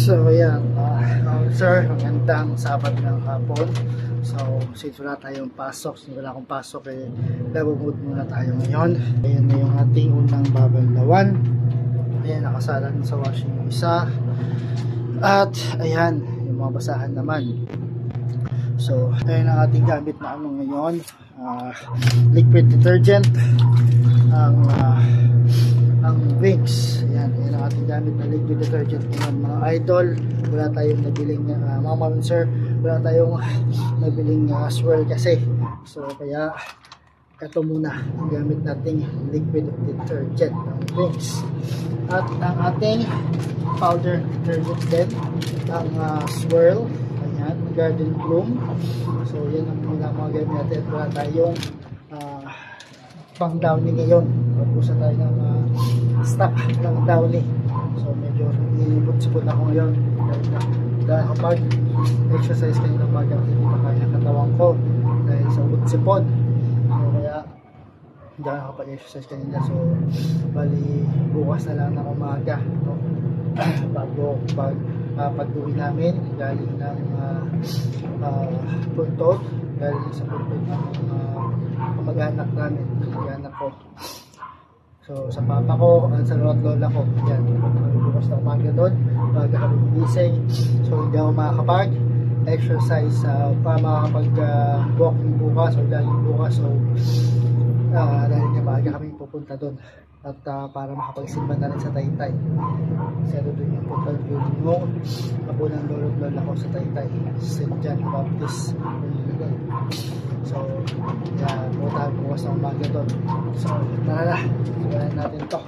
So ayan, sir, magandang Sabat ng hapon. So since wala tayong pasok, since wala akong pasok, labubud muna tayo ngayon. Ayan na yung ating unang babanlawan. Ayan, nakasalan sa washing yung isa. At ayan, yung mga basahan naman. So ayan ang ating gamit na ano ngayon, liquid detergent, ang Vicks. Ayan ang ating gamit na liquid detergent ngayon, mga idol. Wala tayong nabiling mga mamsir, wala tayong nabiling swirl kasi. So kaya ito muna ang gamit nating liquid detergent, ang Vicks. At ang ating powder detergent din, ang swirl, ayan, garden bloom. So yan ang mga gamit natin. Wala tayong pang downy ngayon. Pagpusa tayo ng stock ng downy. So medyo inibot-sipot ako ngayon dahil kapag exercise kayo ng baga, hindi pa kaya katawan ko dahil sa utot-sipon. So kaya hindi ako kapag-exercise kanina. So bali bukas na lang ng umaga, no? Bago pag-uwi namin galing ng Puntod, galing sa Puntod ng kamag-anak namin, kamag-anak ko. So sa papa ko at sa lola ko, yan, bukas na umaga doon, baga kami gising. So hindi ako makakapag-exercise para makakapag-walking bukas o jogging bukas. So dahil nga maaga kami pupunta doon at para makapagsimba na rin sa Taytay. Kasi doon yung punta yung kapunang lolo't lola ko sa Taytay, St. John Baptist. So yan, pumunta bukas ng umaga doon. So tara na, sigayan natin to.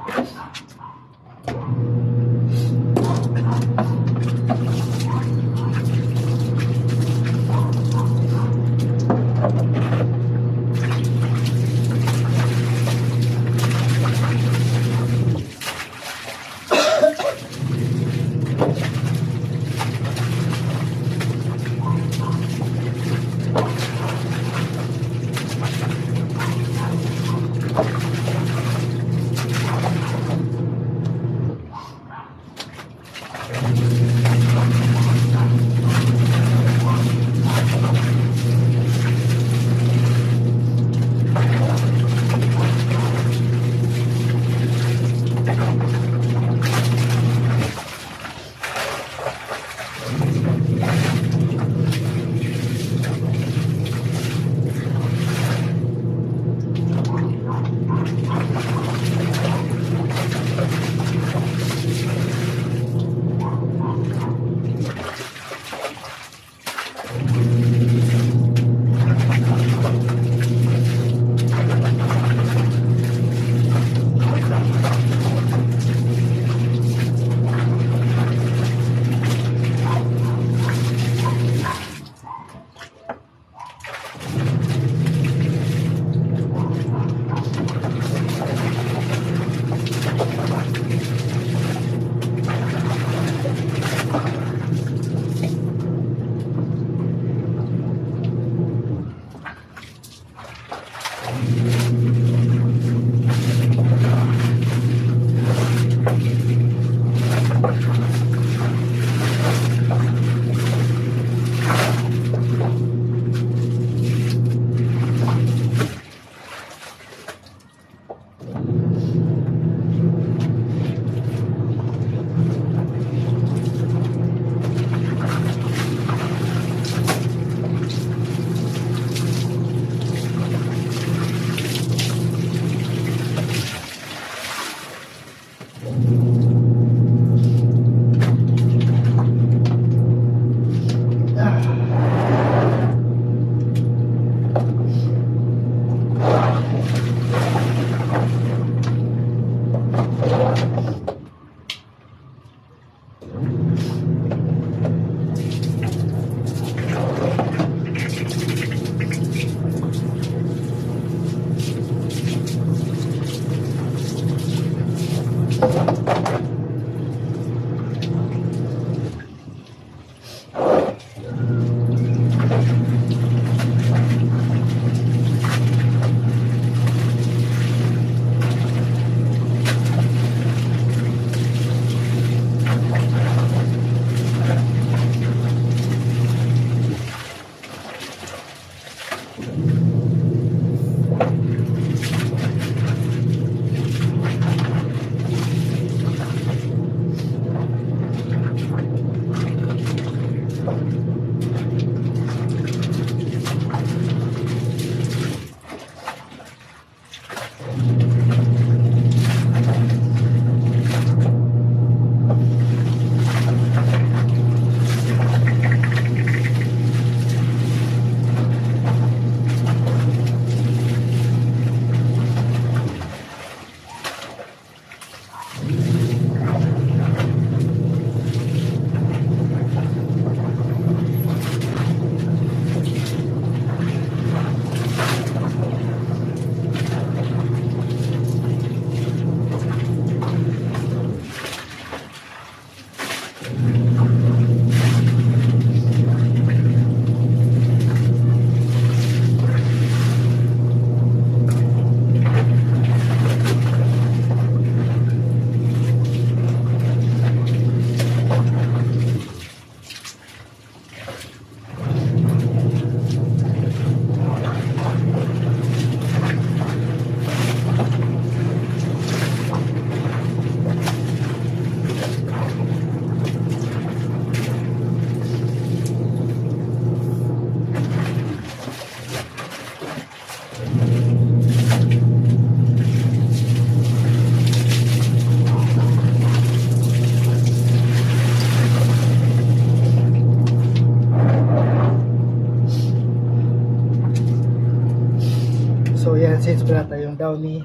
Downy.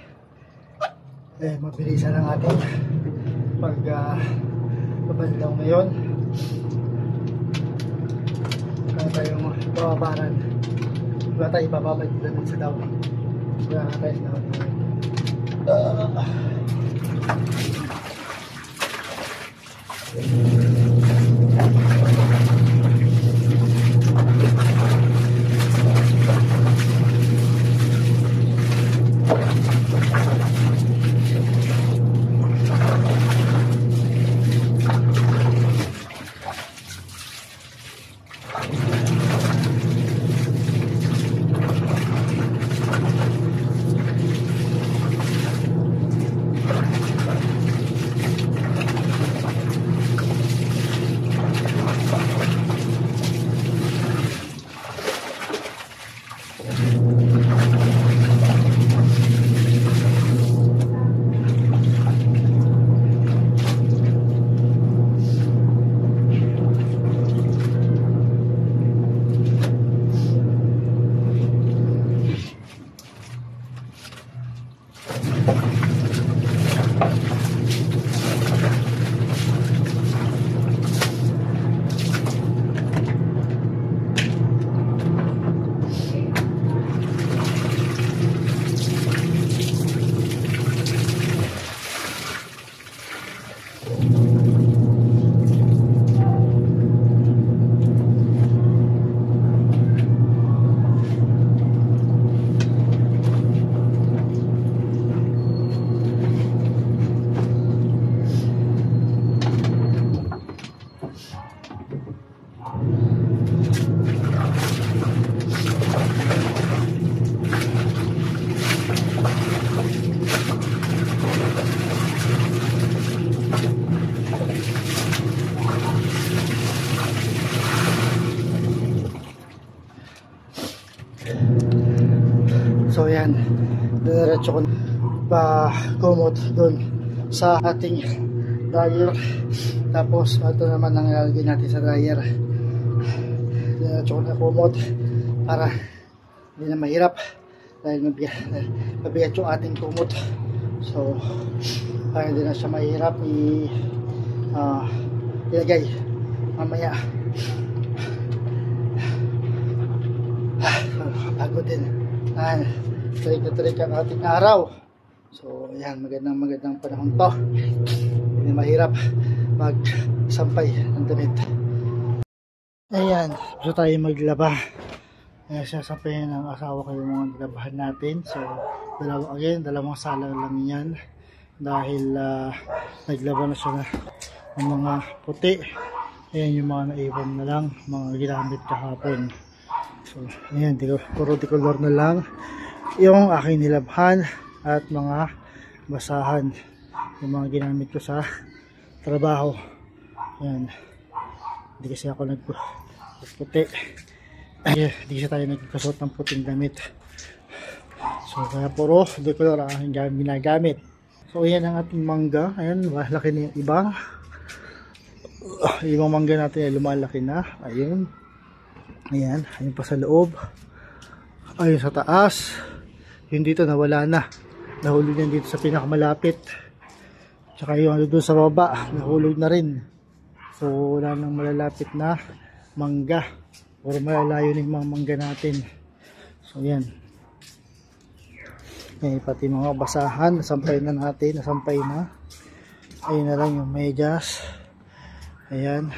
Mabilisan ang ating pagbabandaw ngayon. Wala tayong bababaran. Wala tayong bababad sa Downy. Wala tayong Downy ngayon. So yan, diretso ko pa kumot dun sa ating dryer. Tapos ito naman ang ilalagay natin sa dryer. Diretso ko na kumot para hindi na mahirap dahil mabigat yung ating kumot. So para hindi na siya mahirap ilagay mamaya. Pagod din. Tuloy na tuloy ang ating araw. So ayan, magandang panahon to. Hindi mahirap magsampay ng damit. Ayan, gusto tayo maglaba. Sasampayin ng asawa ko yung mga nilabahan natin. So dalawang sala lang yan. Dahil naglaba na siya ng mga puti. Ayan yung mga naiwan na lang, mga ginamit kahapon. So ayan, puro decolor na lang yung aking nilabhan at mga basahan, yung mga ginamit ko sa trabaho. Ayan, hindi kasi ako nagputi, hindi kasi tayo nagkasuot ng puting damit. So kaya puro decolor ang aking ginagamit. So ayan ang ating mangga. Ayan, malaki na yung iba. Ibang mangga natin ay lumalaki na. Ayun. Ayan, ayun pa sa loob. Ayun sa taas. Yung dito nawala na. Nahulog yan dito sa pinakamalapit. Tsaka yung ano doon sa baba, nahulog na rin. So wala nang malalapit na mangga. Puro malalayo na yung mga mangga natin. So yan. Pati mga basahan, nasampay na natin. Nasampay na. Ayun na lang yung medyas. Ayan.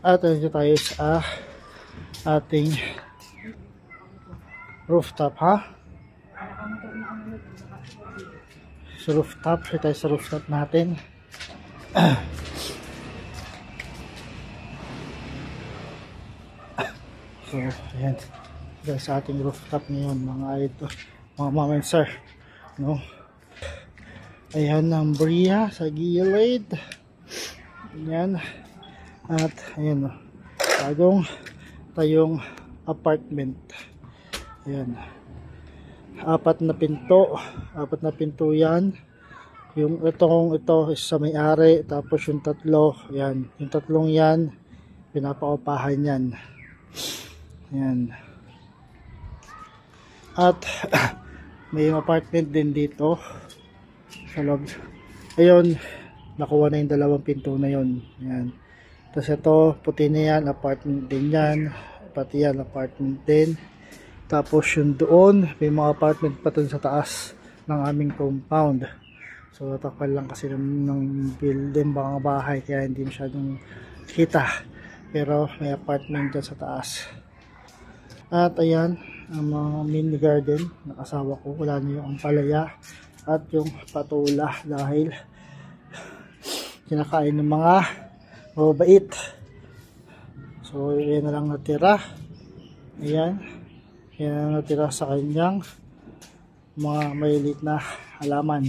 At ito tayo sa ating rooftop, ha? Sa rooftop, ito tayo sa rooftop natin. So, ayan. Ito sa ating rooftop ngayon, mga mama and sir, no? Ayan ang bria sa gilid. Ayan. At ayan, bagong tayong apartment. Ayan, apat na pinto yan. Yung ito is sa may-ari, tapos yung tatlo, ayan, yung tatlong yan pinapaupahan yan. Ayan. At may apartment din dito sa loob. Ayun, nakuha na yung dalawang pinto na yon. Ayan. Tapos ito, puti na yan, apartment din yan. Pati yan, apartment din. Tapos yung doon, may mga apartment pa dun sa taas ng aming compound. So takpan lang kasi ng building, mga bahay, kaya hindi masyadong kita. Pero may apartment dyan sa taas. At ayan, ang mga mini garden ng asawa ko. Wala na yung ampalaya at yung patula dahil kinakain ng mga mababait. So yan na lang natira. Ayan, yan na natira sa kanyang mga malilit na halaman.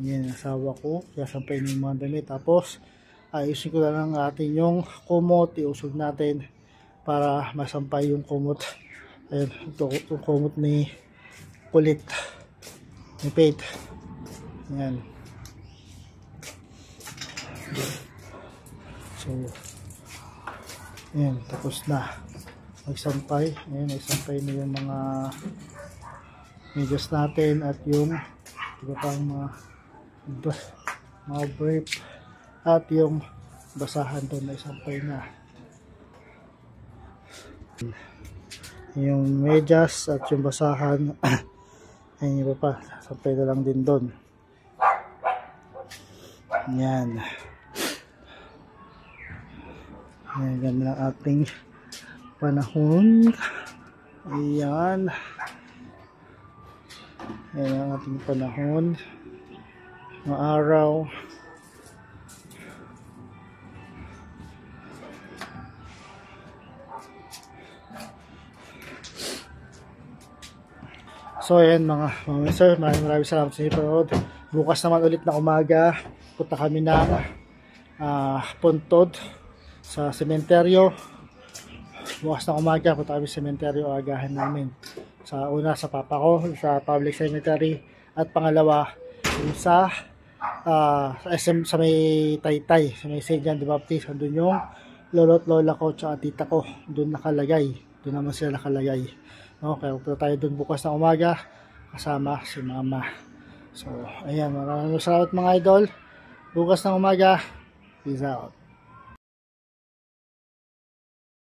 Yan, asawa ko, kaya sampay ng mga damit. Tapos ayusin ko na lang natin yung kumot, iusog natin para masampay yung kumot. Ayun, ito yung kumot ni Kulit, ni Pate. Yan. So yan, tapos na magsampay. Ayan, nagsampay na yung mga medyas natin at yung iba pang mga brief at yung basahan doon na isampay na. Yung medyas at yung basahan ayun, iba pa, sampay na lang din doon. Yan. Ayan, ganda ng ating panahon. Ayan. Ayan ang ating panahon. Mga araw. So ayan mga sir, maraming salamat sa inyo panood. Bukas naman ulit na umaga, punta kami ng Puntod sa sementeryo. Bukas na umaga, punta kami sa sementeryo, agahan namin. Sa una sa papa ko, sa public cemetery, at pangalawa yung sa SM sa may Taytay, sa may St. John the Baptist. Doon yung lolo't lola ko at tita ko, doon nakalagay. Doon naman sila nakalagay. No, kaya punta tayo doon bukas na umaga kasama si mama. So ayan, maraming salamat mga idol. Bukas na umaga, peace out.